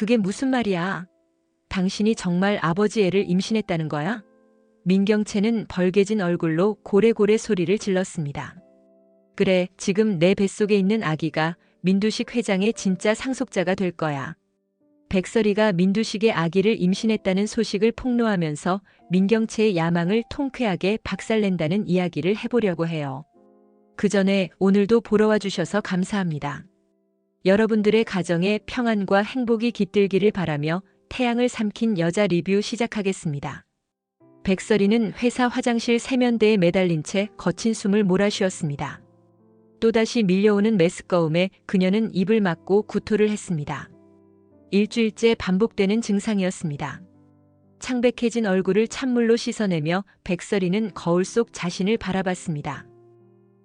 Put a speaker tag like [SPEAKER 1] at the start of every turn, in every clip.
[SPEAKER 1] 그게 무슨 말이야? 당신이 정말 아버지 애를 임신했다는 거야? 민경채는 벌개진 얼굴로 고래고래 소리를 질렀습니다. 그래, 지금 내 뱃속에 있는 아기가 민두식 회장의 진짜 상속자가 될 거야. 백설이가 민두식의 아기를 임신했다는 소식을 폭로하면서 민경채의 야망을 통쾌하게 박살낸다는 이야기를 해보려고 해요. 그 전에 오늘도 보러 와주셔서 감사합니다. 여러분들의 가정에 평안과 행복이 깃들기를 바라며 태양을 삼킨 여자 리뷰 시작하겠습니다. 백설이는 회사 화장실 세면대에 매달린 채 거친 숨을 몰아쉬었습니다. 또다시 밀려오는 메스꺼움에 그녀는 입을 막고 구토를 했습니다. 일주일째 반복되는 증상이었습니다. 창백해진 얼굴을 찬물로 씻어내며 백설이는 거울 속 자신을 바라봤습니다.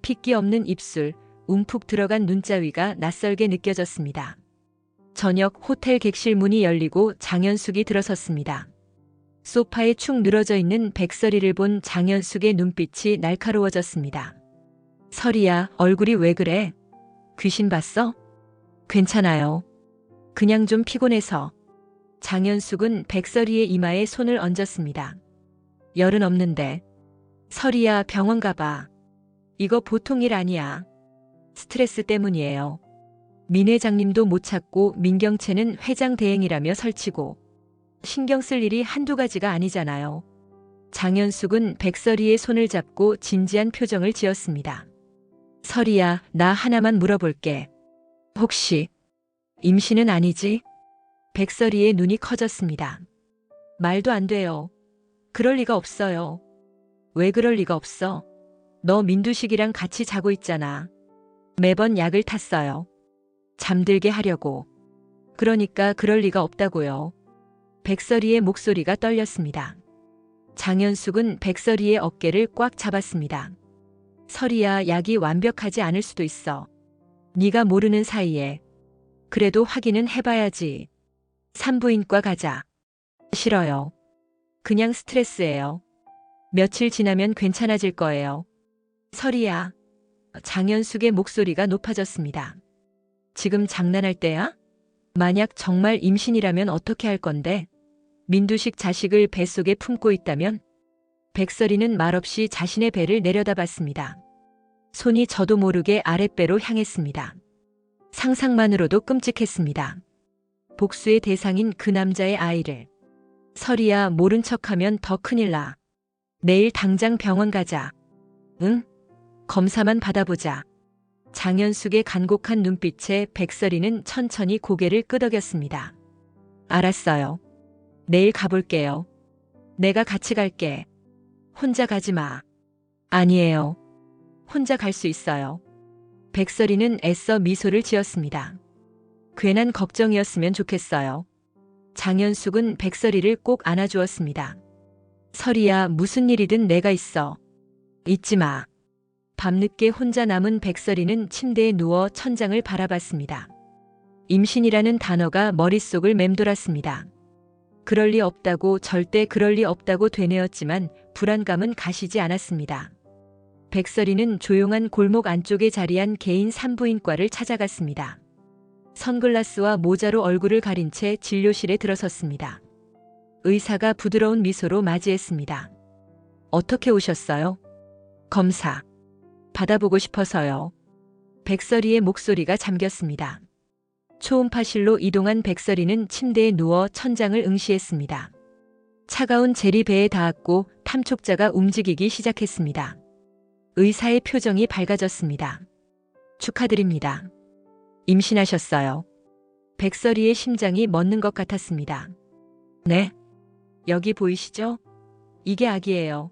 [SPEAKER 1] 핏기 없는 입술, 움푹 들어간 눈자위가 낯설게 느껴졌습니다. 저녁 호텔 객실 문이 열리고 장현숙이 들어섰습니다. 소파에 축 늘어져 있는 백설이를 본 장현숙의 눈빛이 날카로워졌습니다. 설이야, 얼굴이 왜 그래? 귀신 봤어? 괜찮아요. 그냥 좀 피곤해서. 장현숙은 백설이의 이마에 손을 얹었습니다. 열은 없는데. 설이야, 병원 가봐. 이거 보통 일 아니야. 스트레스 때문이에요. 민 회장님도 못 찾고 민경채는 회장 대행이라며 설치고. 신경 쓸 일이 한두 가지가 아니잖아요. 장현숙은 백설이의 손을 잡고 진지한 표정을 지었습니다. 설이야, 나 하나만 물어볼게. 혹시 임신은 아니지? 백설이의 눈이 커졌습니다. 말도 안 돼요. 그럴 리가 없어요. 왜 그럴 리가 없어? 너 민두식이랑 같이 자고 있잖아. 매번 약을 탔어요. 잠들게 하려고. 그러니까 그럴 리가 없다고요. 백설이의 목소리가 떨렸습니다. 장현숙은 백설이의 어깨를 꽉 잡았습니다. 설이야, 약이 완벽하지 않을 수도 있어. 네가 모르는 사이에. 그래도 확인은 해봐야지. 산부인과 가자. 싫어요. 그냥 스트레스예요. 며칠 지나면 괜찮아질 거예요. 설이야. 장현숙의 목소리가 높아졌습니다. 지금 장난할 때야? 만약 정말 임신이라면 어떻게 할 건데? 민두식 자식을 뱃속에 품고 있다면? 백설이는 말없이 자신의 배를 내려다봤습니다. 손이 저도 모르게 아랫배로 향했습니다. 상상만으로도 끔찍했습니다. 복수의 대상인 그 남자의 아이를. 설이야, 모른 척하면 더 큰일 나. 내일 당장 병원 가자. 응? 검사만 받아보자. 장현숙의 간곡한 눈빛에 백설이는 천천히 고개를 끄덕였습니다. 알았어요. 내일 가볼게요. 내가 같이 갈게. 혼자 가지 마. 아니에요. 혼자 갈 수 있어요. 백설이는 애써 미소를 지었습니다. 괜한 걱정이었으면 좋겠어요. 장현숙은 백설이를 꼭 안아주었습니다. 설이야, 무슨 일이든 내가 있어. 잊지 마. 밤늦게 혼자 남은 백설이는 침대에 누워 천장을 바라봤습니다. 임신이라는 단어가 머릿속을 맴돌았습니다. 그럴 리 없다고, 절대 그럴 리 없다고 되뇌었지만 불안감은 가시지 않았습니다. 백설이는 조용한 골목 안쪽에 자리한 개인 산부인과를 찾아갔습니다. 선글라스와 모자로 얼굴을 가린 채 진료실에 들어섰습니다. 의사가 부드러운 미소로 맞이했습니다. 어떻게 오셨어요? 검사. 받아보고 싶어서요. 백설이의 목소리가 잠겼습니다. 초음파실로 이동한 백설이는 침대에 누워 천장을 응시했습니다. 차가운 젤이 배에 닿았고 탐촉자가 움직이기 시작했습니다. 의사의 표정이 밝아졌습니다. 축하드립니다. 임신하셨어요. 백설이의 심장이 멎는 것 같았습니다. 네. 여기 보이시죠? 이게 아기예요.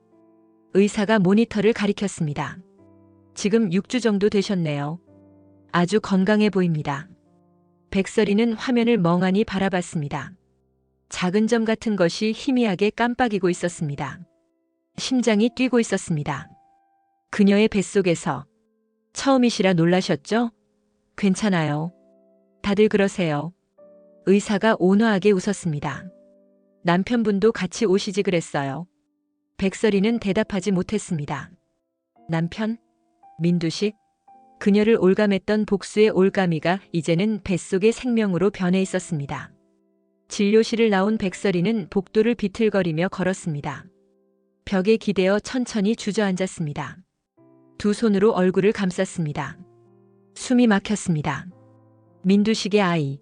[SPEAKER 1] 의사가 모니터를 가리켰습니다. 지금 6주 정도 되셨네요. 아주 건강해 보입니다. 백설이는 화면을 멍하니 바라봤습니다. 작은 점 같은 것이 희미하게 깜빡이고 있었습니다. 심장이 뛰고 있었습니다. 그녀의 뱃속에서. 처음이시라 놀라셨죠? 괜찮아요. 다들 그러세요. 의사가 온화하게 웃었습니다. 남편분도 같이 오시지 그랬어요. 백설이는 대답하지 못했습니다. 남편? 민두식? 그녀를 올감했던 복수의 올가미가 이제는 뱃속의 생명으로 변해 있었습니다. 진료실을 나온 백설이는 복도를 비틀거리며 걸었습니다. 벽에 기대어 천천히 주저앉았습니다. 두 손으로 얼굴을 감쌌습니다. 숨이 막혔습니다. 민두식의 아이.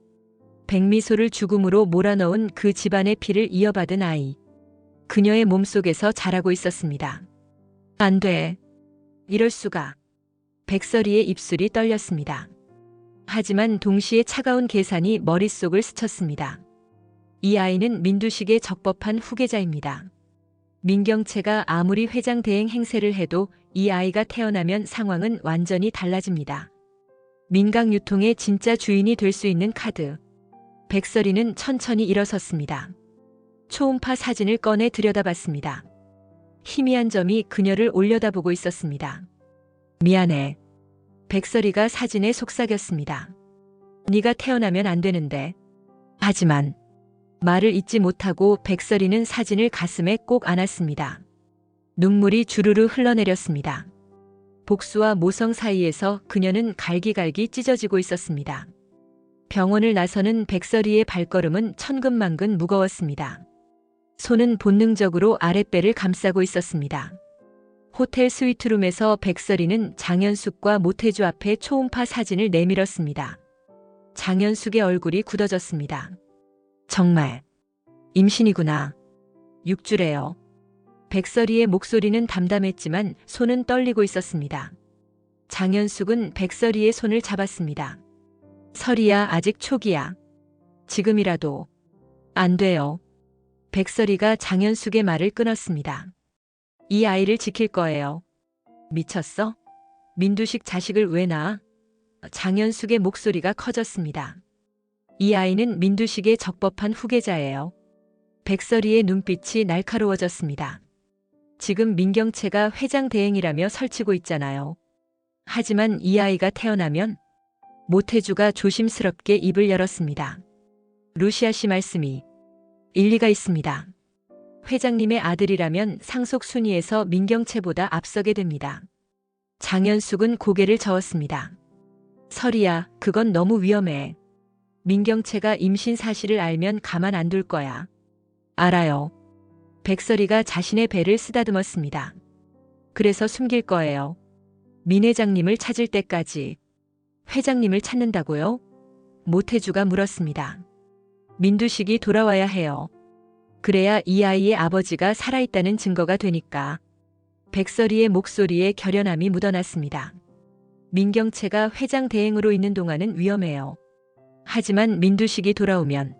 [SPEAKER 1] 백미소를 죽음으로 몰아넣은 그 집안의 피를 이어받은 아이. 그녀의 몸속에서 자라고 있었습니다. 안 돼. 이럴 수가. 백설이의 입술이 떨렸습니다. 하지만 동시에 차가운 계산이 머릿속을 스쳤습니다. 이 아이는 민두식의 적법한 후계자입니다. 민경채가 아무리 회장 대행 행세를 해도 이 아이가 태어나면 상황은 완전히 달라집니다. 민강 유통의 진짜 주인이 될 수 있는 카드. 백설이는 천천히 일어섰습니다. 초음파 사진을 꺼내 들여다봤습니다. 희미한 점이 그녀를 올려다보고 있었습니다. 미안해. 백설이가 사진에 속삭였습니다. 네가 태어나면 안 되는데. 하지만 말을 잇지 못하고 백설이는 사진을 가슴에 꼭 안았습니다. 눈물이 주르르 흘러내렸습니다. 복수와 모성 사이에서 그녀는 갈기갈기 찢어지고 있었습니다. 병원을 나서는 백설이의 발걸음은 천근만근 무거웠습니다. 손은 본능적으로 아랫배를 감싸고 있었습니다. 호텔 스위트룸에서 백설이는 장현숙과 모태주 앞에 초음파 사진을 내밀었습니다. 장현숙의 얼굴이 굳어졌습니다. 정말 임신이구나. 6주래요. 백설이의 목소리는 담담했지만 손은 떨리고 있었습니다. 장현숙은 백설이의 손을 잡았습니다. 설이야, 아직 초기야. 지금이라도. 안 돼요. 백설이가 장현숙의 말을 끊었습니다. 이 아이를 지킬 거예요. 미쳤어? 민두식 자식을 왜 낳아? 장현숙의 목소리가 커졌습니다. 이 아이는 민두식의 적법한 후계자예요. 백설이의 눈빛이 날카로워졌습니다. 지금 민경채가 회장 대행이라며 설치고 있잖아요. 하지만 이 아이가 태어나면 모태주가 조심스럽게 입을 열었습니다. 루시아 씨 말씀이 일리가 있습니다. 회장님의 아들이라면 상속 순위에서 민경채보다 앞서게 됩니다. 장현숙은 고개를 저었습니다. 설이야, 그건 너무 위험해. 민경채가 임신 사실을 알면 가만 안 둘 거야. 알아요. 백설이가 자신의 배를 쓰다듬었습니다. 그래서 숨길 거예요. 민 회장님을 찾을 때까지. 회장님을 찾는다고요? 모태주가 물었습니다. 민두식이 돌아와야 해요. 그래야 이 아이의 아버지가 살아있다는 증거가 되니까. 백설이의 목소리에 결연함이 묻어났습니다. 민경채가 회장 대행으로 있는 동안은 위험해요. 하지만 민두식이 돌아오면.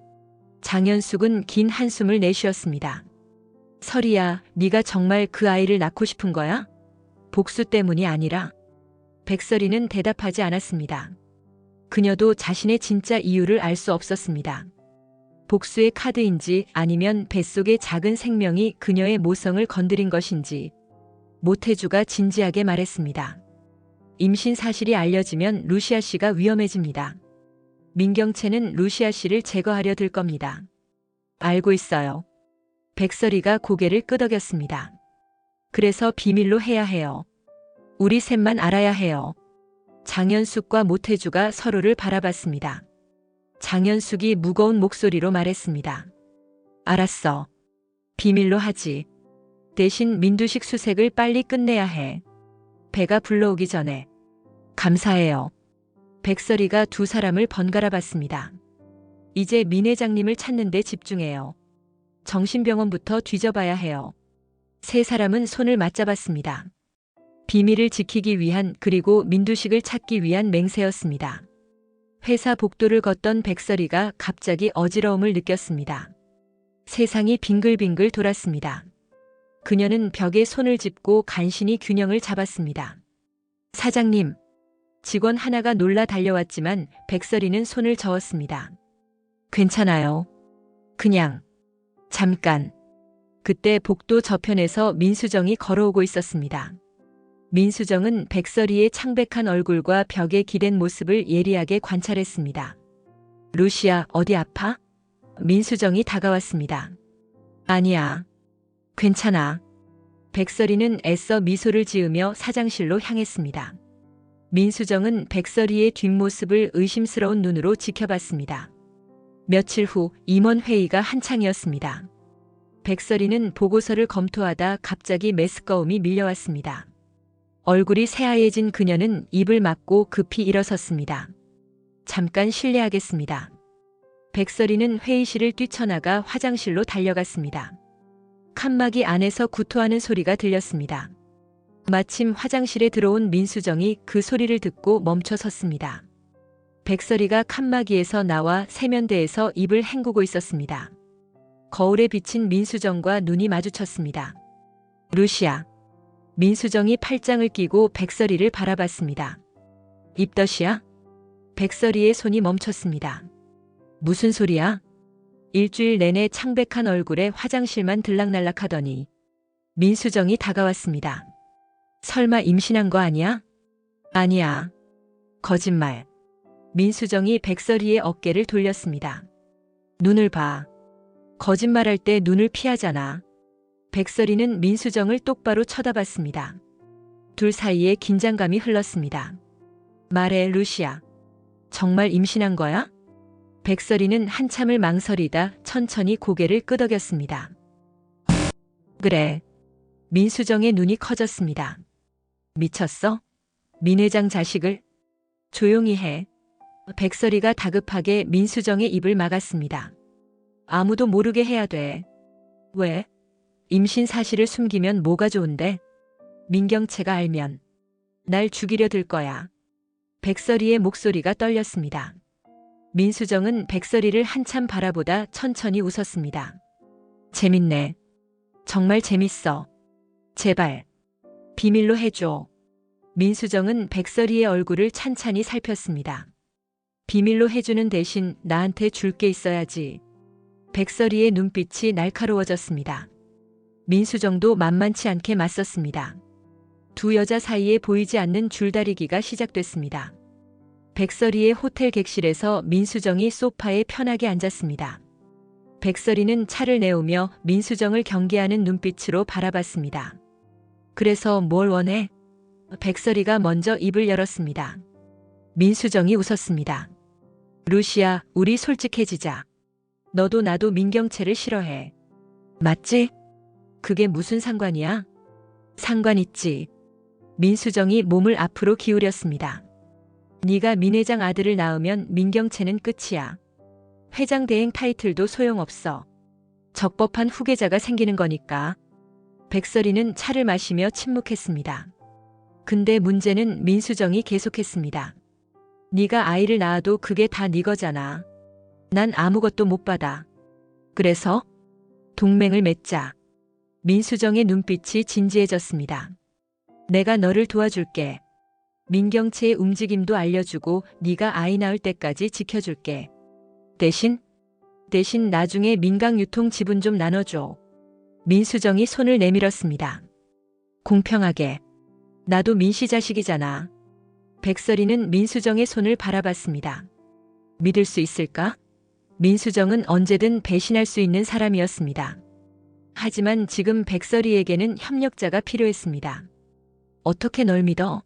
[SPEAKER 1] 장현숙은 긴 한숨을 내쉬었습니다. 설이야, 네가 정말 그 아이를 낳고 싶은 거야? 복수 때문이 아니라. 백설이는 대답하지 않았습니다. 그녀도 자신의 진짜 이유를 알 수 없었습니다. 복수의 카드인지 아니면 뱃속의 작은 생명이 그녀의 모성을 건드린 것인지. 모태주가 진지하게 말했습니다. 임신 사실이 알려지면 루시아 씨가 위험해집니다. 민경채는 루시아 씨를 제거하려 들 겁니다. 알고 있어요. 백설이가 고개를 끄덕였습니다. 그래서 비밀로 해야 해요. 우리 셋만 알아야 해요. 장현숙과 모태주가 서로를 바라봤습니다. 장현숙이 무거운 목소리로 말했습니다. 알았어. 비밀로 하지. 대신 민두식 수색을 빨리 끝내야 해. 배가 불러오기 전에. 감사해요. 백설이가 두 사람을 번갈아 봤습니다. 이제 민 회장님을 찾는 데 집중해요. 정신병원부터 뒤져봐야 해요. 세 사람은 손을 맞잡았습니다. 비밀을 지키기 위한 그리고 민두식을 찾기 위한 맹세였습니다. 회사 복도를 걷던 백설이가 갑자기 어지러움을 느꼈습니다. 세상이 빙글빙글 돌았습니다. 그녀는 벽에 손을 짚고 간신히 균형을 잡았습니다. 사장님. 직원 하나가 놀라 달려왔지만 백설이는 손을 저었습니다. 괜찮아요. 그냥. 잠깐. 그때 복도 저편에서 민수정이 걸어오고 있었습니다. 민수정은 백설이의 창백한 얼굴과 벽에 기댄 모습을 예리하게 관찰했습니다. 루시아, 어디 아파? 민수정이 다가왔습니다. 아니야. 괜찮아. 백설이는 애써 미소를 지으며 사장실로 향했습니다. 민수정은 백설이의 뒷모습을 의심스러운 눈으로 지켜봤습니다. 며칠 후 임원 회의가 한창이었습니다. 백설이는 보고서를 검토하다 갑자기 메스꺼움이 밀려왔습니다. 얼굴이 새하얘진 그녀는 입을 막고 급히 일어섰습니다. 잠깐 실례하겠습니다. 백설이는 회의실을 뛰쳐나가 화장실로 달려갔습니다. 칸막이 안에서 구토하는 소리가 들렸습니다. 마침 화장실에 들어온 민수정이 그 소리를 듣고 멈춰 섰습니다. 백설이가 칸막이에서 나와 세면대에서 입을 헹구고 있었습니다. 거울에 비친 민수정과 눈이 마주쳤습니다. 루시아. 민수정이 팔짱을 끼고 백설이를 바라봤습니다. 입덧이야? 백설이의 손이 멈췄습니다. 무슨 소리야? 일주일 내내 창백한 얼굴에 화장실만 들락날락하더니 민수정이 다가왔습니다. 설마 임신한 거 아니야? 아니야. 거짓말. 민수정이 백설이의 어깨를 돌렸습니다. 눈을 봐. 거짓말할 때 눈을 피하잖아. 백설이는 민수정을 똑바로 쳐다봤습니다. 둘 사이에 긴장감이 흘렀습니다. 말해, 루시아. 정말 임신한 거야? 백설이는 한참을 망설이다 천천히 고개를 끄덕였습니다. 그래. 민수정의 눈이 커졌습니다. 미쳤어? 민 회장 자식을? 조용히 해. 백설이가 다급하게 민수정의 입을 막았습니다. 아무도 모르게 해야 돼. 왜? 임신 사실을 숨기면 뭐가 좋은데? 민경채가 알면 날 죽이려 들 거야. 백설이의 목소리가 떨렸습니다. 민수정은 백설이를 한참 바라보다 천천히 웃었습니다. 재밌네. 정말 재밌어. 제발. 비밀로 해줘. 민수정은 백설이의 얼굴을 찬찬히 살폈습니다. 비밀로 해주는 대신 나한테 줄 게 있어야지. 백설이의 눈빛이 날카로워졌습니다. 민수정도 만만치 않게 맞섰습니다. 두 여자 사이에 보이지 않는 줄다리기가 시작됐습니다. 백설이의 호텔 객실에서 민수정이 소파에 편하게 앉았습니다. 백설이는 차를 내오며 민수정을 경계하는 눈빛으로 바라봤습니다. 그래서 뭘 원해? 백설이가 먼저 입을 열었습니다. 민수정이 웃었습니다. 루시아, 우리 솔직해지자. 너도 나도 민경채를 싫어해. 맞지? 그게 무슨 상관이야? 상관 있지. 민수정이 몸을 앞으로 기울였습니다. 네가 민 회장 아들을 낳으면 민경채는 끝이야. 회장 대행 타이틀도 소용없어. 적법한 후계자가 생기는 거니까. 백설이는 차를 마시며 침묵했습니다. 근데 문제는 민수정이 계속했습니다. 네가 아이를 낳아도 그게 다 네 거잖아. 난 아무것도 못 받아. 그래서 동맹을 맺자. 민수정의 눈빛이 진지해졌습니다. 내가 너를 도와줄게. 민경채의 움직임도 알려주고 네가 아이 낳을 때까지 지켜줄게. 대신 나중에 민강 유통 지분 좀 나눠줘. 민수정이 손을 내밀었습니다. 공평하게. 나도 민씨 자식이잖아. 백설이는 민수정의 손을 바라봤습니다. 믿을 수 있을까? 민수정은 언제든 배신할 수 있는 사람이었습니다. 하지만 지금 백설이에게는 협력자가 필요했습니다. 어떻게 널 믿어?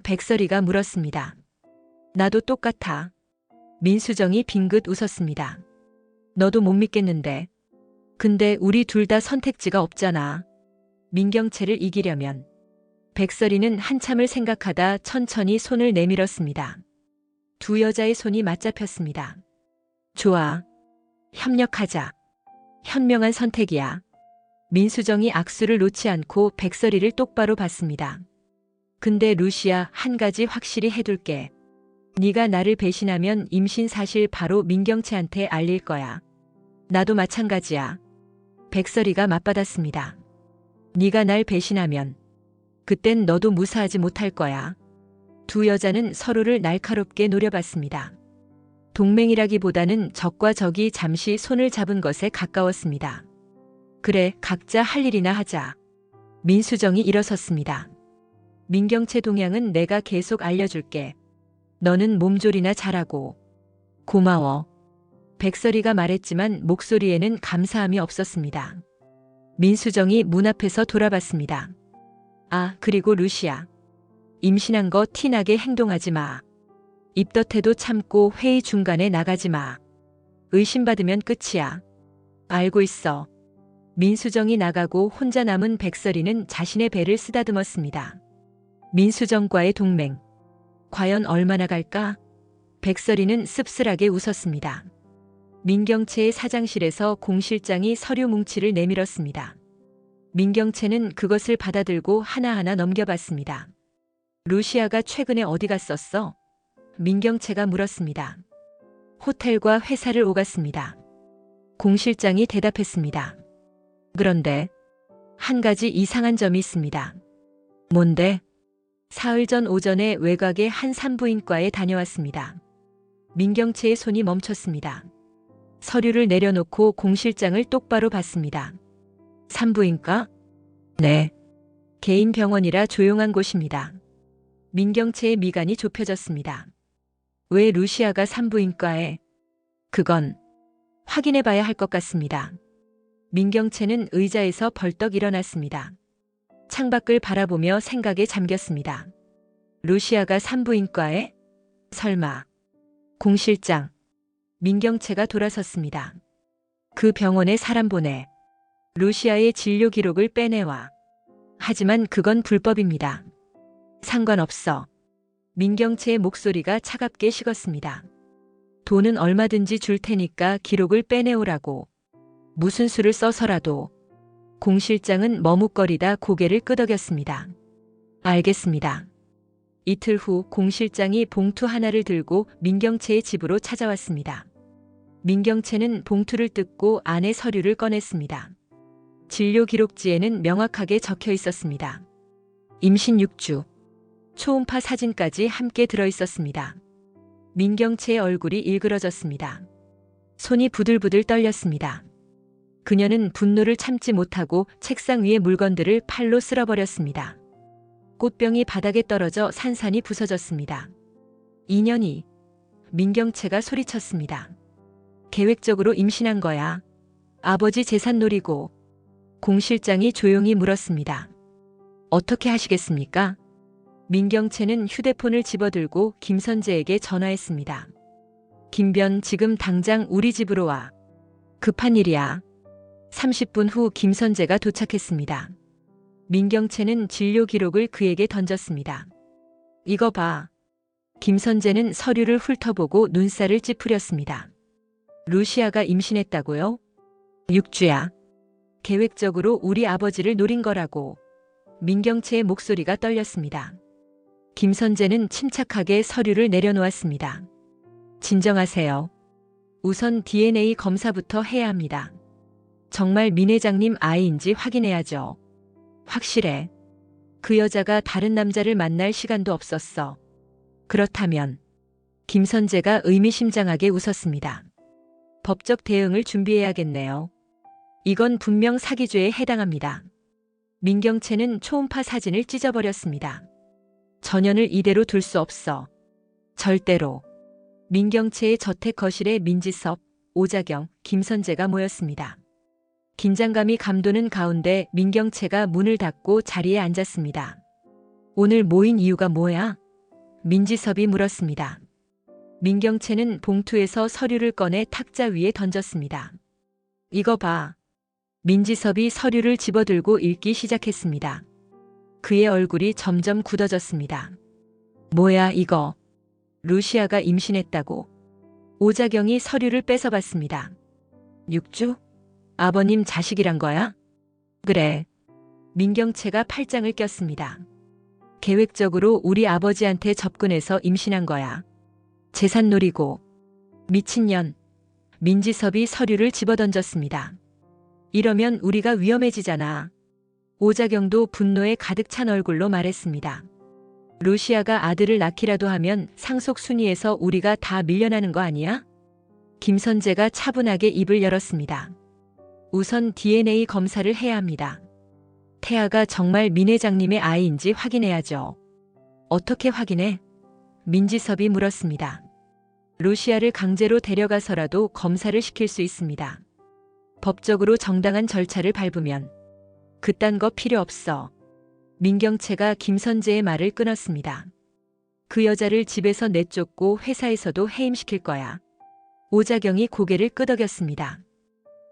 [SPEAKER 1] 백설이가 물었습니다. 나도 똑같아. 민수정이 빙긋 웃었습니다. 너도 못 믿겠는데. 근데 우리 둘 다 선택지가 없잖아. 민경채를 이기려면. 백설이는 한참을 생각하다 천천히 손을 내밀었습니다. 두 여자의 손이 맞잡혔습니다. 좋아. 협력하자. 현명한 선택이야. 민수정이 악수를 놓지 않고 백설이를 똑바로 봤습니다. 근데 루시아, 한 가지 확실히 해둘게. 네가 나를 배신하면 임신 사실 바로 민경채한테 알릴 거야. 나도 마찬가지야. 백설이가 맞받았습니다. 네가 날 배신하면 그땐 너도 무사하지 못할 거야. 두 여자는 서로를 날카롭게 노려봤습니다. 동맹이라기보다는 적과 적이 잠시 손을 잡은 것에 가까웠습니다. 그래, 각자 할 일이나 하자. 민수정이 일어섰습니다. 민경채 동향은 내가 계속 알려줄게. 너는 몸조리나 잘하고. 고마워. 백설이가 말했지만 목소리에는 감사함이 없었습니다. 민수정이 문 앞에서 돌아봤습니다. 아, 그리고 루시아. 임신한 거 티나게 행동하지 마. 입덧해도 참고 회의 중간에 나가지 마. 의심받으면 끝이야. 알고 있어. 민수정이 나가고 혼자 남은 백설이는 자신의 배를 쓰다듬었습니다. 민수정과의 동맹. 과연 얼마나 갈까? 백설이는 씁쓸하게 웃었습니다. 민경채의 사장실에서 공 실장이 서류 뭉치를 내밀었습니다. 민경채는 그것을 받아들고 하나하나 넘겨봤습니다. 루시아가 최근에 어디 갔었어? 민경채가 물었습니다. 호텔과 회사를 오갔습니다. 공 실장이 대답했습니다. 그런데 한 가지 이상한 점이 있습니다. 뭔데? 사흘 전 오전에 외곽의 한 산부인과에 다녀왔습니다. 민경채의 손이 멈췄습니다. 서류를 내려놓고 공 실장을 똑바로 봤습니다. 산부인과? 네. 개인 병원이라 조용한 곳입니다. 민경채의 미간이 좁혀졌습니다. 왜 루시아가 산부인과에? 그건 확인해 봐야 할 것 같습니다. 민경채는 의자에서 벌떡 일어났습니다. 창밖을 바라보며 생각에 잠겼습니다. 루시아가 산부인과에? 설마. 공 실장. 민경채가 돌아섰습니다. 그 병원에 사람 보내. 루시아의 진료 기록을 빼내와. 하지만 그건 불법입니다. 상관없어. 민경채의 목소리가 차갑게 식었습니다. 돈은 얼마든지 줄 테니까 기록을 빼내오라고. 무슨 수를 써서라도. 공 실장은 머뭇거리다 고개를 끄덕였습니다. 알겠습니다. 이틀 후 공 실장이 봉투 하나를 들고 민경채의 집으로 찾아왔습니다. 민경채는 봉투를 뜯고 안에 서류를 꺼냈습니다. 진료 기록지에는 명확하게 적혀 있었습니다. 임신 6주. 초음파 사진까지 함께 들어 있었습니다. 민경채의 얼굴이 일그러졌습니다. 손이 부들부들 떨렸습니다. 그녀는 분노를 참지 못하고 책상 위의 물건들을 팔로 쓸어버렸습니다. 꽃병이 바닥에 떨어져 산산이 부서졌습니다. 2년이. 민경채가 소리쳤습니다. 계획적으로 임신한 거야. 아버지 재산 노리고. 공 실장이 조용히 물었습니다. 어떻게 하시겠습니까? 민경채는 휴대폰을 집어들고 김선재에게 전화했습니다. 김변, 지금 당장 우리 집으로 와. 급한 일이야. 30분 후 김선재가 도착했습니다. 민경채는 진료 기록을 그에게 던졌습니다. 이거 봐. 김선재는 서류를 훑어보고 눈살을 찌푸렸습니다. 루시아가 임신했다고요? 6주야. 계획적으로 우리 아버지를 노린 거라고. 민경채의 목소리가 떨렸습니다. 김선재는 침착하게 서류를 내려놓았습니다. 진정하세요. 우선 DNA 검사부터 해야 합니다. 정말 민 회장님 아이인지 확인해야죠. 확실해. 그 여자가 다른 남자를 만날 시간도 없었어. 그렇다면. 김선재가 의미심장하게 웃었습니다. 법적 대응을 준비해야겠네요. 이건 분명 사기죄에 해당합니다. 민경채는 초음파 사진을 찢어버렸습니다. 전현을 이대로 둘 수 없어. 절대로. 민경채의 저택 거실에 민지섭, 오자경, 김선재가 모였습니다. 긴장감이 감도는 가운데 민경채가 문을 닫고 자리에 앉았습니다. 오늘 모인 이유가 뭐야? 민지섭이 물었습니다. 민경채는 봉투에서 서류를 꺼내 탁자 위에 던졌습니다. 이거 봐. 민지섭이 서류를 집어들고 읽기 시작했습니다. 그의 얼굴이 점점 굳어졌습니다. 뭐야 이거. 루시아가 임신했다고. 오자경이 서류를 뺏어봤습니다. 6주? 아버님 자식이란 거야? 그래. 민경채가 팔짱을 꼈습니다. 계획적으로 우리 아버지한테 접근해서 임신한 거야. 재산 노리고. 미친년. 민지섭이 서류를 집어던졌습니다. 이러면 우리가 위험해지잖아. 오자경도 분노에 가득 찬 얼굴로 말했습니다. 루시아가 아들을 낳기라도 하면 상속 순위에서 우리가 다 밀려나는 거 아니야? 김선재가 차분하게 입을 열었습니다. 우선 DNA 검사를 해야 합니다. 태아가 정말 민 회장님의 아이인지 확인해야죠. 어떻게 확인해? 민지섭이 물었습니다. 루시아를 강제로 데려가서라도 검사를 시킬 수 있습니다. 법적으로 정당한 절차를 밟으면. 그딴 거 필요 없어. 민경채가 김선재의 말을 끊었습니다. 그 여자를 집에서 내쫓고 회사에서도 해임시킬 거야. 오자경이 고개를 끄덕였습니다.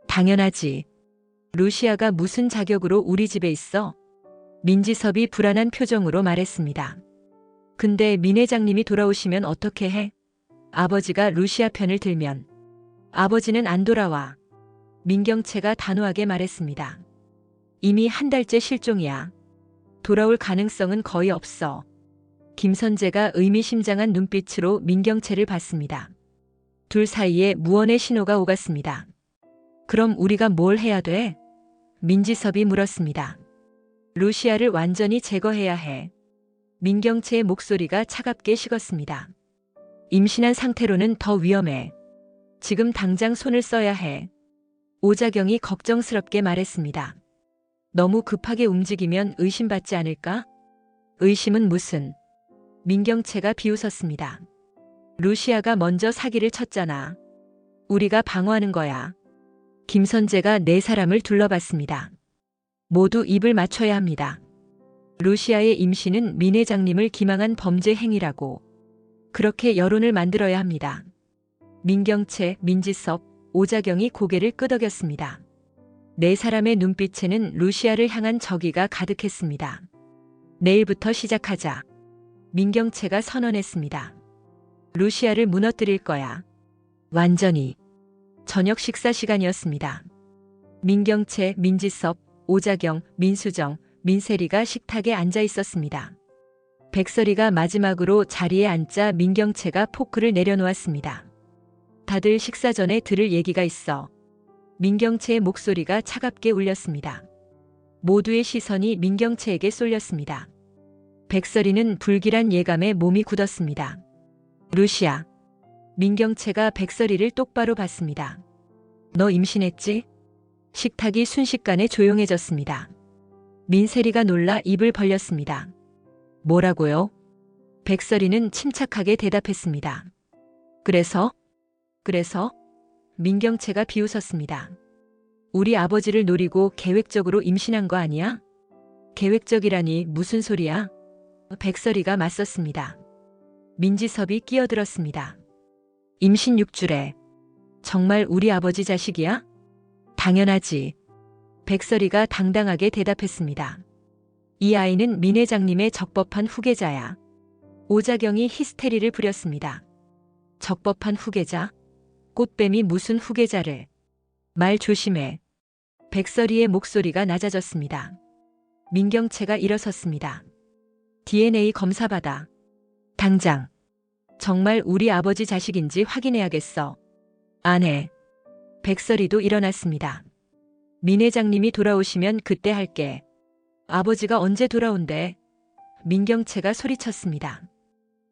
[SPEAKER 1] 당연하지. 루시아가 무슨 자격으로 우리 집에 있어? 민지섭이 불안한 표정으로 말했습니다. 근데 민 회장님이 돌아오시면 어떻게 해? 아버지가 루시아 편을 들면. 아버지는 안 돌아와. 민경채가 단호하게 말했습니다. 이미 한 달째 실종이야. 돌아올 가능성은 거의 없어. 김선재가 의미심장한 눈빛으로 민경채를 봤습니다. 둘 사이에 무언의 신호가 오갔습니다. 그럼 우리가 뭘 해야 돼? 민지섭이 물었습니다. 루시아를 완전히 제거해야 해. 민경채의 목소리가 차갑게 식었습니다. 임신한 상태로는 더 위험해. 지금 당장 손을 써야 해. 오자경이 걱정스럽게 말했습니다. 너무 급하게 움직이면 의심받지 않을까? 의심은 무슨? 민경채가 비웃었습니다. 루시아가 먼저 사기를 쳤잖아. 우리가 방어하는 거야. 김선재가 네 사람을 둘러봤습니다. 모두 입을 맞춰야 합니다. 루시아의 임신은 민 회장님을 기망한 범죄 행위라고. 그렇게 여론을 만들어야 합니다. 민경채, 민지섭, 오자경이 고개를 끄덕였습니다. 네 사람의 눈빛에는 루시아를 향한 적의가 가득했습니다. 내일부터 시작하자. 민경채가 선언했습니다. 루시아를 무너뜨릴 거야. 완전히. 저녁 식사 시간이었습니다. 민경채, 민지섭, 오자경, 민수정, 민세리가 식탁에 앉아 있었습니다. 백설이가 마지막으로 자리에 앉자 민경채가 포크를 내려놓았습니다. 다들 식사 전에 들을 얘기가 있어. 민경채의 목소리가 차갑게 울렸습니다. 모두의 시선이 민경채에게 쏠렸습니다. 백설이는 불길한 예감에 몸이 굳었습니다. 루시아. 민경채가 백설이를 똑바로 봤습니다. 너 임신했지? 식탁이 순식간에 조용해졌습니다. 민세리가 놀라 입을 벌렸습니다. 뭐라고요? 백설이는 침착하게 대답했습니다. 그래서? 민경채가 비웃었습니다. 우리 아버지를 노리고 계획적으로 임신한 거 아니야? 계획적이라니 무슨 소리야? 백설이가 맞섰습니다. 민지섭이 끼어들었습니다. 임신 6주래. 정말 우리 아버지 자식이야? 당연하지. 백설이가 당당하게 대답했습니다. 이 아이는 민 회장님의 적법한 후계자야. 오자경이 히스테리를 부렸습니다. 적법한 후계자? 꽃뱀이 무슨 후계자를. 말 조심해. 백설이의 목소리가 낮아졌습니다. 민경채가 일어섰습니다. DNA 검사 받아. 당장. 정말 우리 아버지 자식인지 확인해야겠어. 안 해. 백설이도 일어났습니다. 민 회장님이 돌아오시면 그때 할게. 아버지가 언제 돌아온대? 민경채가 소리쳤습니다.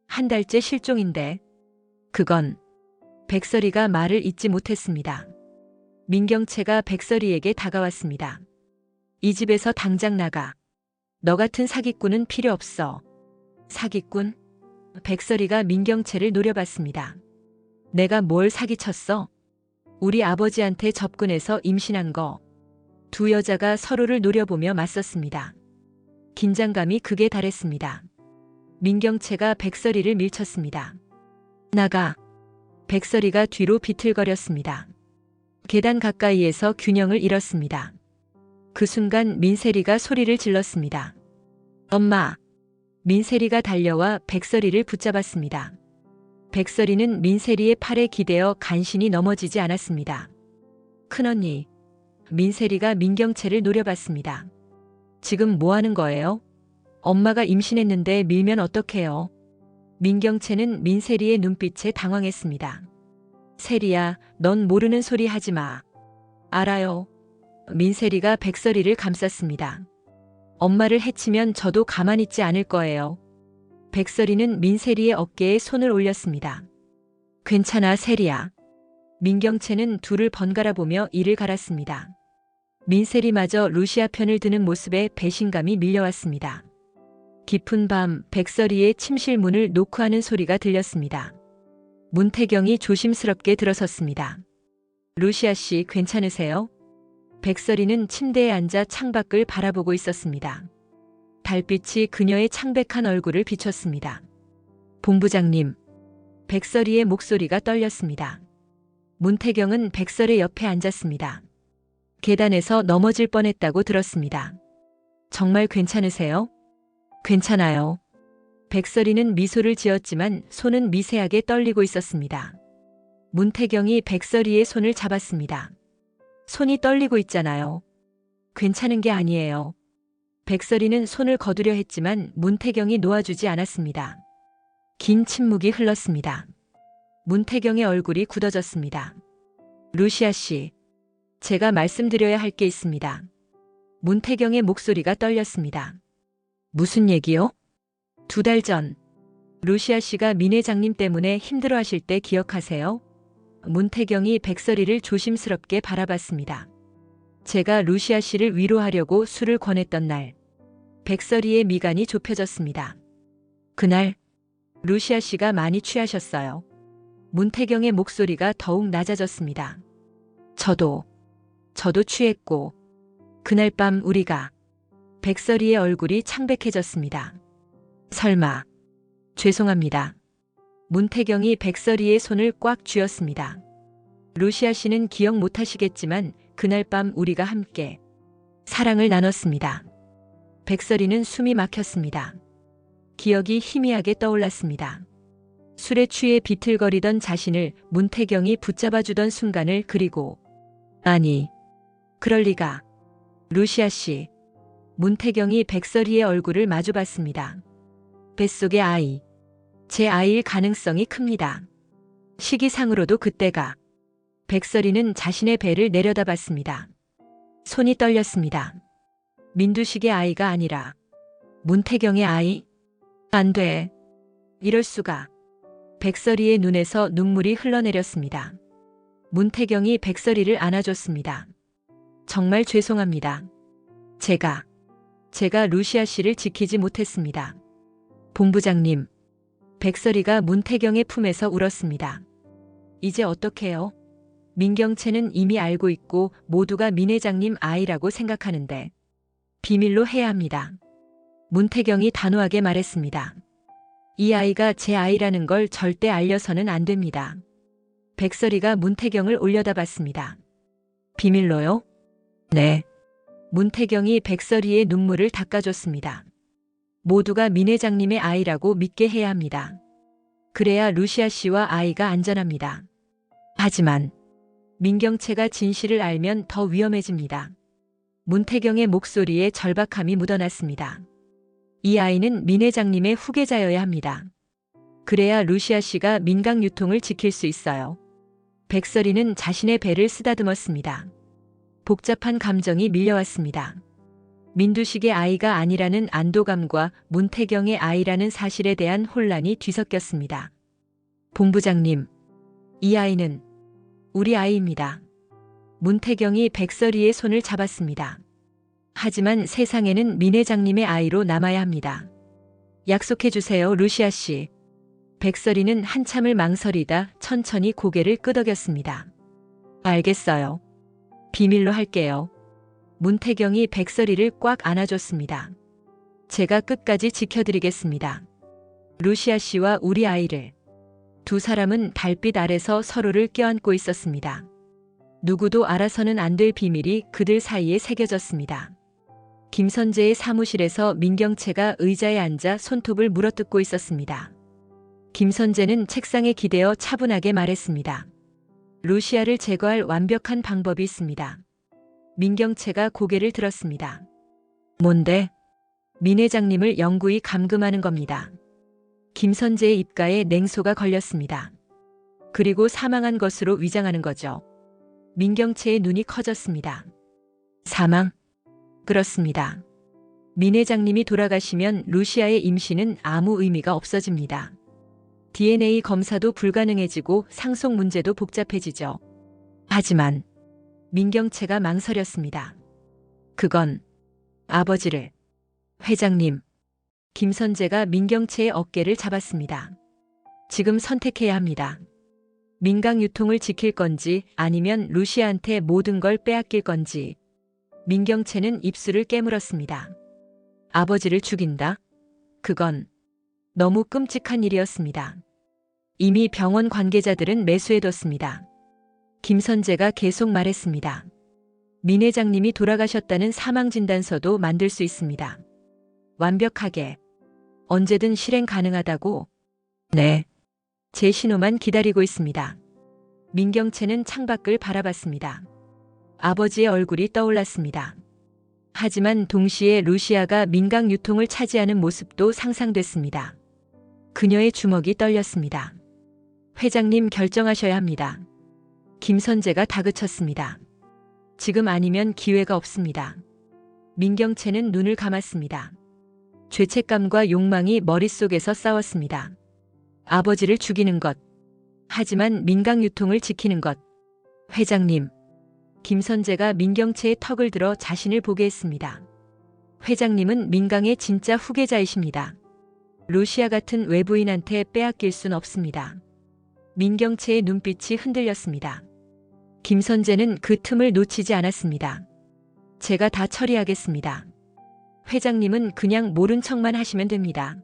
[SPEAKER 1] 한 달째 실종인데. 그건. 백설이가 말을 잇지 못했습니다. 민경채가 백설이에게 다가왔습니다. 이 집에서 당장 나가. 너 같은 사기꾼은 필요 없어. 사기꾼? 백설이가 민경채를 노려봤습니다. 내가 뭘 사기쳤어? 우리 아버지한테 접근해서 임신한 거. 두 여자가 서로를 노려보며 맞섰습니다. 긴장감이 극에 달했습니다. 민경채가 백설이를 밀쳤습니다. 나가. 백설이가 뒤로 비틀거렸습니다. 계단 가까이에서 균형을 잃었습니다. 그 순간 민세리가 소리를 질렀습니다. 엄마! 민세리가 달려와 백설이를 붙잡았습니다. 백설이는 민세리의 팔에 기대어 간신히 넘어지지 않았습니다. 큰언니. 민세리가 민경채를 노려봤습니다. 지금 뭐 하는 거예요? 엄마가 임신했는데 밀면 어떡해요? 민경채는 민세리의 눈빛에 당황했습니다. 세리야, 넌 모르는 소리 하지 마. 알아요. 민세리가 백설이를 감쌌습니다. 엄마를 해치면 저도 가만히 있지 않을 거예요. 백설이는 민세리의 어깨에 손을 올렸습니다. 괜찮아, 세리야. 민경채는 둘을 번갈아 보며 이를 갈았습니다. 민세리마저 루시아 편을 드는 모습에 배신감이 밀려왔습니다. 깊은 밤 백설이의 침실 문을 노크하는 소리가 들렸습니다. 문태경이 조심스럽게 들어섰습니다. 루시아 씨 괜찮으세요? 백설이는 침대에 앉아 창밖을 바라보고 있었습니다. 달빛이 그녀의 창백한 얼굴을 비췄습니다. 본부장님. 백설이의 목소리가 떨렸습니다. 문태경은 백설의 옆에 앉았습니다. 계단에서 넘어질 뻔했다고 들었습니다. 정말 괜찮으세요? 괜찮아요. 백설이는 미소를 지었지만 손은 미세하게 떨리고 있었습니다. 문태경이 백설이의 손을 잡았습니다. 손이 떨리고 있잖아요. 괜찮은 게 아니에요. 백설이는 손을 거두려 했지만 문태경이 놓아주지 않았습니다. 긴 침묵이 흘렀습니다. 문태경의 얼굴이 굳어졌습니다. 루시아 씨, 제가 말씀드려야 할 게 있습니다. 문태경의 목소리가 떨렸습니다. 무슨 얘기요? 2달 전, 루시아 씨가 민 회장님 때문에 힘들어하실 때 기억하세요? 문태경이 백설이를 조심스럽게 바라봤습니다. 제가 루시아 씨를 위로하려고 술을 권했던 날, 백설이의 미간이 좁혀졌습니다. 그날, 루시아 씨가 많이 취하셨어요. 문태경의 목소리가 더욱 낮아졌습니다. 저도 취했고, 그날 밤 우리가, 백설이의 얼굴이 창백해졌습니다. 설마, 죄송합니다. 문태경이 백설이의 손을 꽉 쥐었습니다. 루시아 씨는 기억 못하시겠지만 그날 밤 우리가 함께 사랑을 나눴습니다. 백설이는 숨이 막혔습니다. 기억이 희미하게 떠올랐습니다. 술에 취해 비틀거리던 자신을 문태경이 붙잡아주던 순간을 그리고 아니, 그럴 리가. 루시아 씨. 문태경이 백설이의 얼굴을 마주봤습니다. 뱃속의 아이. 제 아이일 가능성이 큽니다. 시기상으로도 그때가. 백설이는 자신의 배를 내려다봤습니다. 손이 떨렸습니다. 민두식의 아이가 아니라 문태경의 아이? 안 돼. 이럴 수가. 백설이의 눈에서 눈물이 흘러내렸습니다. 문태경이 백설이를 안아줬습니다. 정말 죄송합니다. 제가 루시아 씨를 지키지 못했습니다. 본부장님. 백설이가 문태경의 품에서 울었습니다. 이제 어떡해요? 민경채는 이미 알고 있고 모두가 민 회장님 아이라고 생각하는데 비밀로 해야 합니다. 문태경이 단호하게 말했습니다. 이 아이가 제 아이라는 걸 절대 알려서는 안 됩니다. 백설이가 문태경을 올려다봤습니다. 비밀로요? 네. 문태경이 백설이의 눈물을 닦아줬습니다. 모두가 민 회장님의 아이라고 믿게 해야 합니다. 그래야 루시아 씨와 아이가 안전합니다. 하지만 민경채가 진실을 알면 더 위험해집니다. 문태경의 목소리에 절박함이 묻어났습니다. 이 아이는 민 회장님의 후계자여야 합니다. 그래야 루시아 씨가 민강 유통을 지킬 수 있어요. 백설이는 자신의 배를 쓰다듬었습니다. 복잡한 감정이 밀려왔습니다. 민두식의 아이가 아니라는 안도감과 문태경의 아이라는 사실에 대한 혼란이 뒤섞였습니다. 본부장님, 이 아이는 우리 아이입니다. 문태경이 백설이의 손을 잡았습니다. 하지만 세상에는 민 회장님의 아이로 남아야 합니다. 약속해 주세요, 루시아 씨. 백설이는 한참을 망설이다 천천히 고개를 끄덕였습니다. 알겠어요. 비밀로 할게요. 문태경이 백설이를 꽉 안아줬습니다. 제가 끝까지 지켜드리겠습니다. 루시아 씨와 우리 아이를. 2사람은 달빛 아래서 서로를 껴안고 있었습니다. 누구도 알아서는 안 될 비밀이 그들 사이에 새겨졌습니다. 김선재의 사무실에서 민경채가 의자에 앉아 손톱을 물어뜯고 있었습니다. 김선재는 책상에 기대어 차분하게 말했습니다. 루시아를 제거할 완벽한 방법이 있습니다. 민경채가 고개를 들었습니다. 뭔데? 민 회장님을 영구히 감금하는 겁니다. 김선재의 입가에 냉소가 걸렸습니다. 그리고 사망한 것으로 위장하는 거죠. 민경채의 눈이 커졌습니다. 사망? 그렇습니다. 민 회장님이 돌아가시면 루시아의 임신은 아무 의미가 없어집니다. DNA 검사도 불가능해지고 상속 문제도 복잡해지죠. 하지만 민경채가 망설였습니다. 그건 아버지를. 회장님. 김선재가 민경채의 어깨를 잡았습니다. 지금 선택해야 합니다. 민강 유통을 지킬 건지 아니면 루시아한테 모든 걸 빼앗길 건지. 민경채는 입술을 깨물었습니다. 아버지를 죽인다? 그건 너무 끔찍한 일이었습니다. 이미 병원 관계자들은 매수해뒀습니다. 김선재가 계속 말했습니다. 민 회장님이 돌아가셨다는 사망진단서도 만들 수 있습니다. 완벽하게. 언제든 실행 가능하다고. 네. 제 신호만 기다리고 있습니다. 민경채는 창밖을 바라봤습니다. 아버지의 얼굴이 떠올랐습니다. 하지만 동시에 루시아가 민강 유통을 차지하는 모습도 상상됐습니다. 그녀의 주먹이 떨렸습니다. 회장님 결정하셔야 합니다. 김선재가 다그쳤습니다. 지금 아니면 기회가 없습니다. 민경채는 눈을 감았습니다. 죄책감과 욕망이 머릿속에서 싸웠습니다. 아버지를 죽이는 것. 하지만 민강 유통을 지키는 것. 회장님. 김선재가 민경채의 턱을 들어 자신을 보게 했습니다. 회장님은 민강의 진짜 후계자이십니다. 루시아 같은 외부인한테 빼앗길 순 없습니다. 민경채의 눈빛이 흔들렸습니다. 김선재는 그 틈을 놓치지 않았습니다. 제가 다 처리하겠습니다. 회장님은 그냥 모른 척만 하시면 됩니다.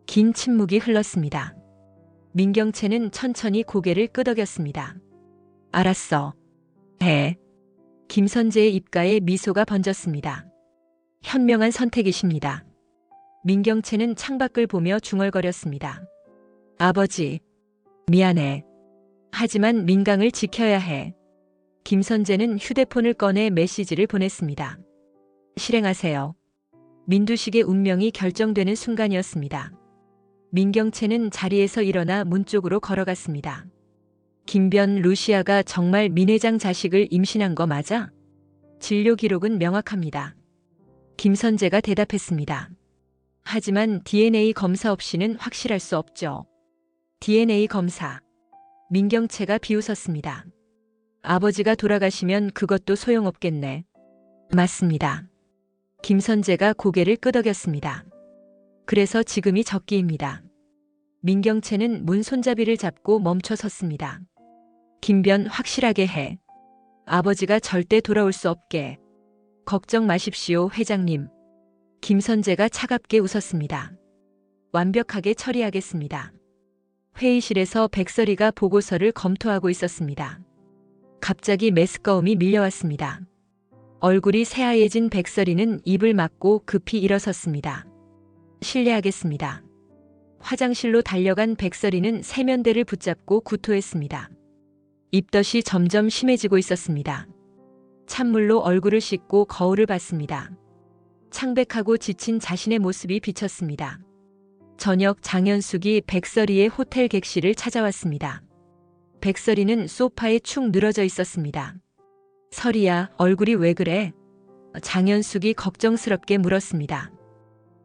[SPEAKER 1] 긴 침묵이 흘렀습니다. 민경채는 천천히 고개를 끄덕였습니다. 알았어. 해. 김선재의 입가에 미소가 번졌습니다. 현명한 선택이십니다. 민경채는 창밖을 보며 중얼거렸습니다. 아버지, 미안해. 하지만 민강을 지켜야 해. 김선재는 휴대폰을 꺼내 메시지를 보냈습니다. 실행하세요. 민두식의 운명이 결정되는 순간이었습니다. 민경채는 자리에서 일어나 문 쪽으로 걸어갔습니다. 김변 루시아가 정말 민 회장 자식을 임신한 거 맞아? 진료 기록은 명확합니다. 김선재가 대답했습니다. 하지만 DNA 검사 없이는 확실할 수 없죠. DNA 검사. 민경채가 비웃었습니다. 아버지가 돌아가시면 그것도 소용없겠네. 맞습니다. 김선재가 고개를 끄덕였습니다. 그래서 지금이 적기입니다. 민경채는 문 손잡이를 잡고 멈춰 섰습니다. 김변 확실하게 해. 아버지가 절대 돌아올 수 없게. 걱정 마십시오, 회장님. 김선재가 차갑게 웃었습니다. 완벽하게 처리하겠습니다. 회의실에서 백설이가 보고서를 검토하고 있었습니다. 갑자기 메스꺼움이 밀려왔습니다. 얼굴이 새하얘진 백설이는 입을 막고 급히 일어섰습니다. 실례하겠습니다. 화장실로 달려간 백설이는 세면대를 붙잡고 구토했습니다. 입덧이 점점 심해지고 있었습니다. 찬물로 얼굴을 씻고 거울을 봤습니다. 창백하고 지친 자신의 모습이 비쳤습니다. 저녁 장현숙이 백설이의 호텔 객실을 찾아왔습니다. 백설이는 소파에 축 늘어져 있었습니다. 설이야, 얼굴이 왜 그래? 장현숙이 걱정스럽게 물었습니다.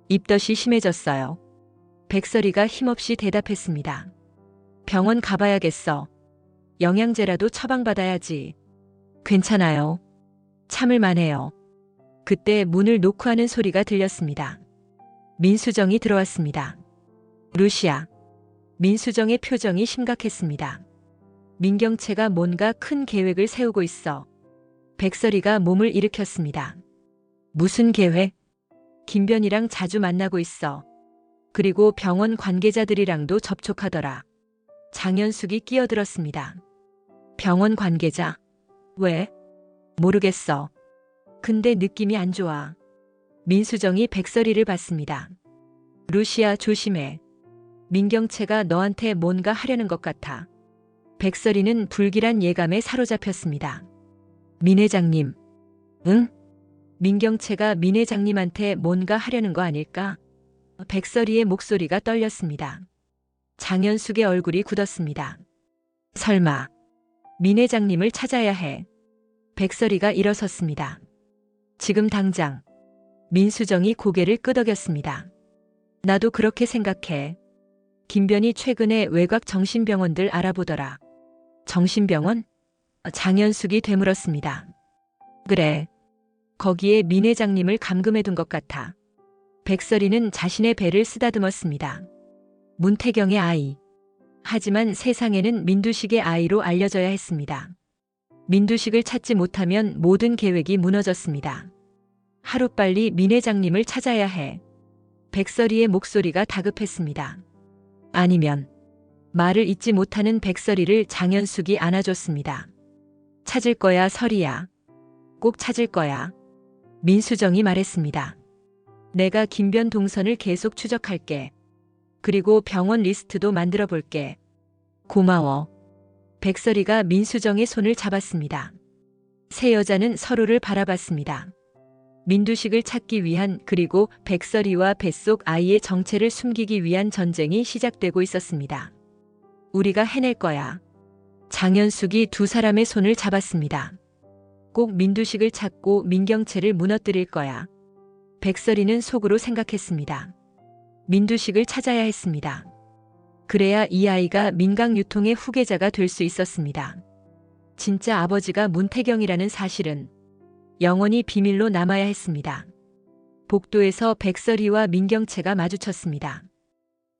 [SPEAKER 1] 입덧이 심해졌어요. 백설이가 힘없이 대답했습니다. 병원 가봐야겠어. 영양제라도 처방받아야지. 괜찮아요. 참을만 해요. 그때 문을 노크하는 소리가 들렸습니다. 민수정이 들어왔습니다. 루시아. 민수정의 표정이 심각했습니다. 민경채가 뭔가 큰 계획을 세우고 있어. 백설이가 몸을 일으켰습니다. 무슨 계획? 김변이랑 자주 만나고 있어. 그리고 병원 관계자들이랑도 접촉하더라. 장현숙이 끼어들었습니다. 병원 관계자? 왜? 모르겠어. 근데 느낌이 안 좋아. 민수정이 백설이를 봤습니다. 루시아 조심해. 민경채가 너한테 뭔가 하려는 것 같아. 백설이는 불길한 예감에 사로잡혔습니다. 민 회장님. 응? 민경채가 민 회장님한테 뭔가 하려는 거 아닐까? 백설이의 목소리가 떨렸습니다. 장현숙의 얼굴이 굳었습니다. 설마. 민 회장님을 찾아야 해. 백설이가 일어섰습니다. 지금 당장. 민수정이 고개를 끄덕였습니다. 나도 그렇게 생각해. 김변이 최근에 외곽 정신병원들 알아보더라. 정신병원? 장현숙이 되물었습니다. 그래. 거기에 민 회장님을 감금해둔 것 같아. 백설이는 자신의 배를 쓰다듬었습니다. 문태경의 아이. 하지만 세상에는 민두식의 아이로 알려져야 했습니다. 민두식을 찾지 못하면 모든 계획이 무너졌습니다. 하루빨리 민 회장님을 찾아야 해. 백설이의 목소리가 다급했습니다. 아니면. 말을 잇지 못하는 백설이를 장현숙이 안아줬습니다. 찾을 거야, 설이야. 꼭 찾을 거야. 민수정이 말했습니다. 내가 김변 동선을 계속 추적할게. 그리고 병원 리스트도 만들어 볼게. 고마워. 백설이가 민수정의 손을 잡았습니다. 세 여자는 서로를 바라봤습니다. 민두식을 찾기 위한 그리고 백설이와 뱃속 아이의 정체를 숨기기 위한 전쟁이 시작되고 있었습니다. 우리가 해낼 거야. 장현숙이 두 사람의 손을 잡았습니다. 꼭 민두식을 찾고 민경채를 무너뜨릴 거야. 백설이는 속으로 생각했습니다. 민두식을 찾아야 했습니다. 그래야 이 아이가 민강유통의 후계자가 될 수 있었습니다. 진짜 아버지가 문태경이라는 사실은 영원히 비밀로 남아야 했습니다. 복도에서 백설이와 민경채가 마주쳤습니다.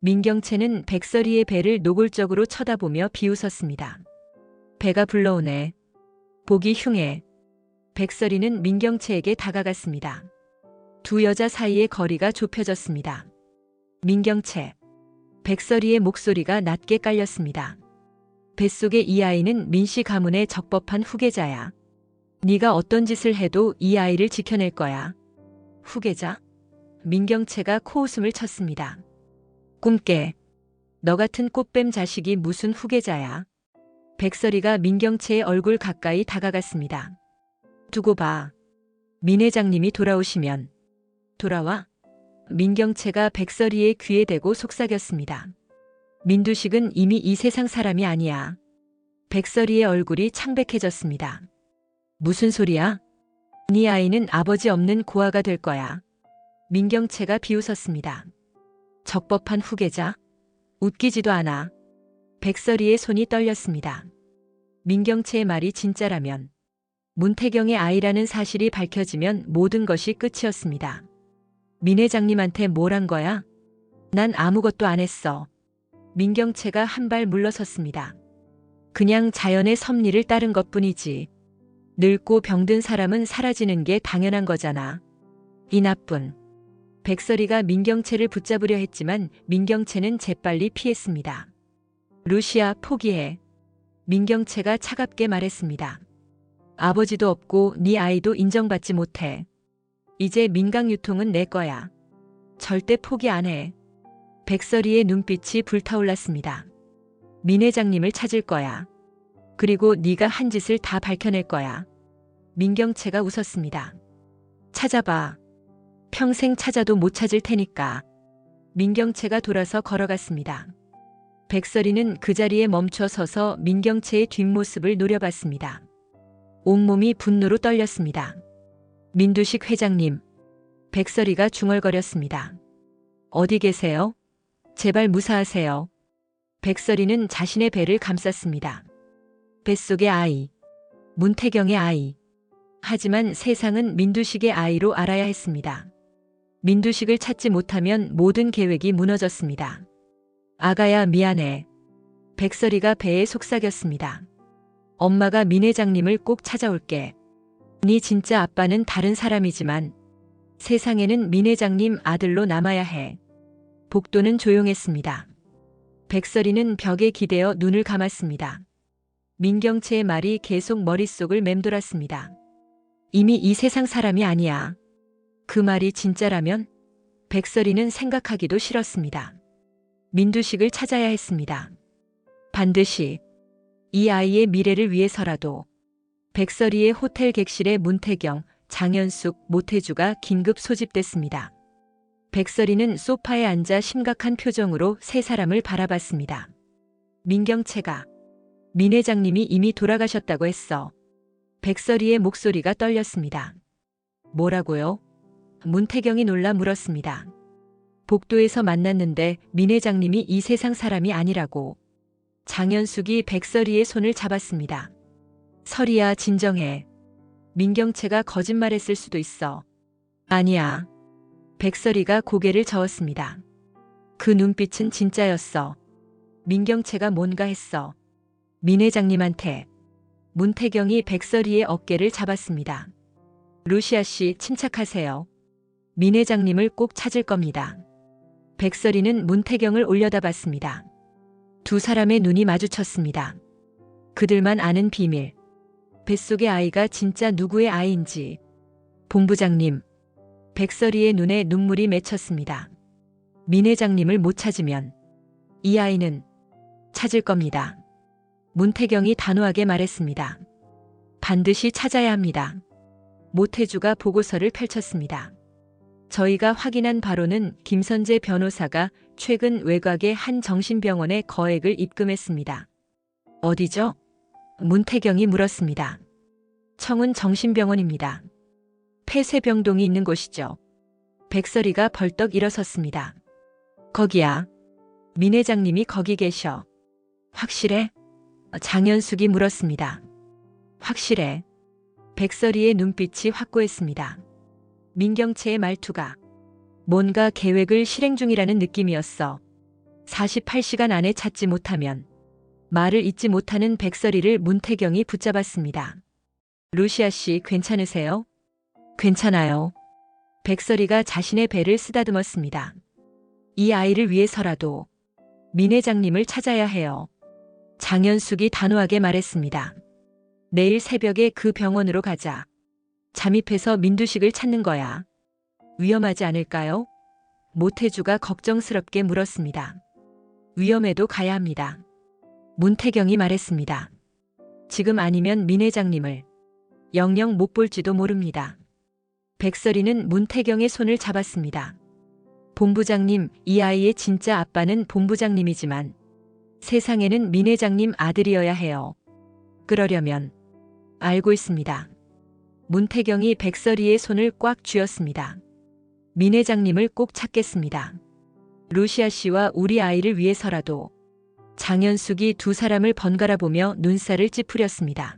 [SPEAKER 1] 민경채는 백설이의 배를 노골적으로 쳐다보며 비웃었습니다. 배가 불러오네. 보기 흉해. 백설이는 민경채에게 다가갔습니다. 두 여자 사이의 거리가 좁혀졌습니다. 민경채. 백설이의 목소리가 낮게 깔렸습니다. 뱃속의 이 아이는 민씨 가문의 적법한 후계자야. 네가 어떤 짓을 해도 이 아이를 지켜낼 거야. 후계자? 민경채가 코웃음을 쳤습니다. 꿈깨. 너 같은 꽃뱀 자식이 무슨 후계자야. 백설이가 민경채의 얼굴 가까이 다가갔습니다. 두고 봐. 민 회장님이 돌아오시면. 돌아와? 민경채가 백설이의 귀에 대고 속삭였습니다. 민두식은 이미 이 세상 사람이 아니야. 백설이의 얼굴이 창백해졌습니다. 무슨 소리야? 네 아이는 아버지 없는 고아가 될 거야. 민경채가 비웃었습니다. 적법한 후계자? 웃기지도 않아. 백설이의 손이 떨렸습니다. 민경채의 말이 진짜라면 문태경의 아이라는 사실이 밝혀지면 모든 것이 끝이었습니다. 민 회장님한테 뭘 한 거야? 난 아무것도 안 했어. 민경채가 한 발 물러섰습니다. 그냥 자연의 섭리를 따른 것뿐이지. 늙고 병든 사람은 사라지는 게 당연한 거잖아. 이 나쁜. 백설이가 민경채를 붙잡으려 했지만 민경채는 재빨리 피했습니다. 루시아, 포기해. 민경채가 차갑게 말했습니다. 아버지도 없고 네 아이도 인정받지 못해. 이제 민강유통은 내 거야. 절대 포기 안 해. 백설이의 눈빛이 불타올랐습니다. 민 회장님을 찾을 거야. 그리고 네가 한 짓을 다 밝혀낼 거야. 민경채가 웃었습니다. 찾아봐. 평생 찾아도 못 찾을 테니까. 민경채가 돌아서 걸어갔습니다. 백설이는 그 자리에 멈춰 서서 민경채의 뒷모습을 노려봤습니다. 온몸이 분노로 떨렸습니다. 민두식 회장님. 백설이가 중얼거렸습니다. 어디 계세요? 제발 무사하세요. 백설이는 자신의 배를 감쌌습니다. 뱃속의 아이. 문태경의 아이. 하지만 세상은 민두식의 아이로 알아야 했습니다. 민두식을 찾지 못하면 모든 계획이 무너졌습니다. 아가야 미안해. 백설이가 배에 속삭였습니다. 엄마가 민 회장님을 꼭 찾아올게. 네 진짜 아빠는 다른 사람이지만 세상에는 민 회장님 아들로 남아야 해. 복도는 조용했습니다. 백설이는 벽에 기대어 눈을 감았습니다. 민경채의 말이 계속 머릿속을 맴돌았습니다. 이미 이 세상 사람이 아니야. 그 말이 진짜라면 백설이는 생각하기도 싫었습니다. 민두식을 찾아야 했습니다. 반드시 이 아이의 미래를 위해서라도. 백설이의 호텔 객실에 문태경, 장현숙, 모태주가 긴급 소집됐습니다. 백설이는 소파에 앉아 심각한 표정으로 세 사람을 바라봤습니다. 민경채가 민 회장님이 이미 돌아가셨다고 했어. 백설이의 목소리가 떨렸습니다. 뭐라고요? 문태경이 놀라 물었습니다. 복도에서 만났는데 민 회장님이 이 세상 사람이 아니라고. 장현숙이 백설이의 손을 잡았습니다. 설이야, 진정해. 민경채가 거짓말했을 수도 있어. 아니야. 백설이가 고개를 저었습니다. 그 눈빛은 진짜였어. 민경채가 뭔가 했어. 민 회장님한테. 문태경이 백설이의 어깨를 잡았습니다. 루시아 씨, 침착하세요. 민 회장님을 꼭 찾을 겁니다. 백설이는 문태경을 올려다봤습니다. 두 사람의 눈이 마주쳤습니다. 그들만 아는 비밀. 뱃속의 아이가 진짜 누구의 아이인지. 본부장님, 백설이의 눈에 눈물이 맺혔습니다. 민 회장님을 못 찾으면 이 아이는 찾을 겁니다. 문태경이 단호하게 말했습니다. 반드시 찾아야 합니다. 모태주가 보고서를 펼쳤습니다. 저희가 확인한 바로는 김선재 변호사가 최근 외곽의 한 정신병원에 거액을 입금했습니다. 어디죠? 문태경이 물었습니다. 청운 정신병원입니다. 폐쇄병동이 있는 곳이죠. 백설이가 벌떡 일어섰습니다. 거기야. 민 회장님이 거기 계셔. 확실해? 장현숙이 물었습니다. 확실해. 백설이의 눈빛이 확고했습니다. 민경채의 말투가 뭔가 계획을 실행 중이라는 느낌이었어. 48시간 안에 찾지 못하면 말을 잇지 못하는 백설이를 문태경이 붙잡았습니다. 루시아 씨 괜찮으세요? 괜찮아요. 백설이가 자신의 배를 쓰다듬었습니다. 이 아이를 위해서라도 민 회장님을 찾아야 해요. 장현숙이 단호하게 말했습니다. 내일 새벽에 그 병원으로 가자. 잠입해서 민두식을 찾는 거야. 위험하지 않을까요? 모태주가 걱정스럽게 물었습니다. 위험해도 가야 합니다. 문태경이 말했습니다. 지금 아니면 민 회장님을 영영 못 볼지도 모릅니다. 백설이는 문태경의 손을 잡았습니다. 본부장님, 이 아이의 진짜 아빠는 본부장님이지만 세상에는 민 회장님 아들이어야 해요. 그러려면 알고 있습니다. 문태경이 백설이의 손을 꽉 쥐었습니다. 민 회장님을 꼭 찾겠습니다. 루시아 씨와 우리 아이를 위해서라도. 장현숙이 두 사람을 번갈아 보며 눈살을 찌푸렸습니다.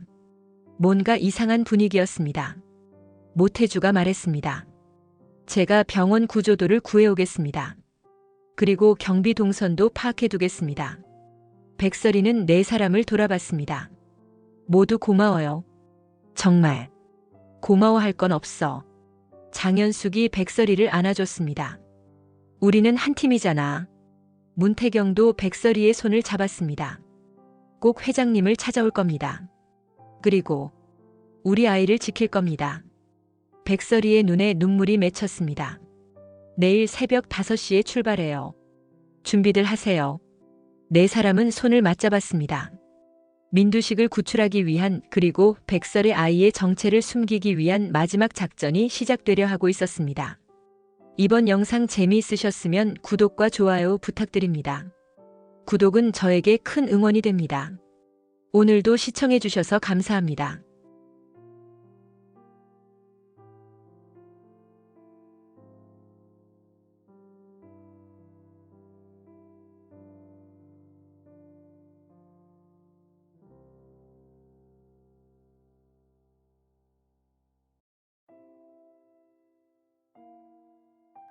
[SPEAKER 1] 뭔가 이상한 분위기였습니다. 모태주가 말했습니다. 제가 병원 구조도를 구해오겠습니다. 그리고 경비 동선도 파악해두겠습니다. 백설이는 네 사람을 돌아봤습니다. 모두 고마워요. 정말 고마워할 건 없어. 장현숙이 백설이를 안아줬습니다. 우리는 한 팀이잖아. 문태경도 백설이의 손을 잡았습니다. 꼭 회장님을 찾아올 겁니다. 그리고 우리 아이를 지킬 겁니다. 백설이의 눈에 눈물이 맺혔습니다. 내일 새벽 5시에 출발해요. 준비들 하세요. 네 사람은 손을 맞잡았습니다. 민두식을 구출하기 위한 그리고 백설의 아이의 정체를 숨기기 위한 마지막 작전이 시작되려 하고 있었습니다. 이번 영상 재미있으셨으면 구독과 좋아요 부탁드립니다. 구독은 저에게 큰 응원이 됩니다. 오늘도 시청해주셔서 감사합니다.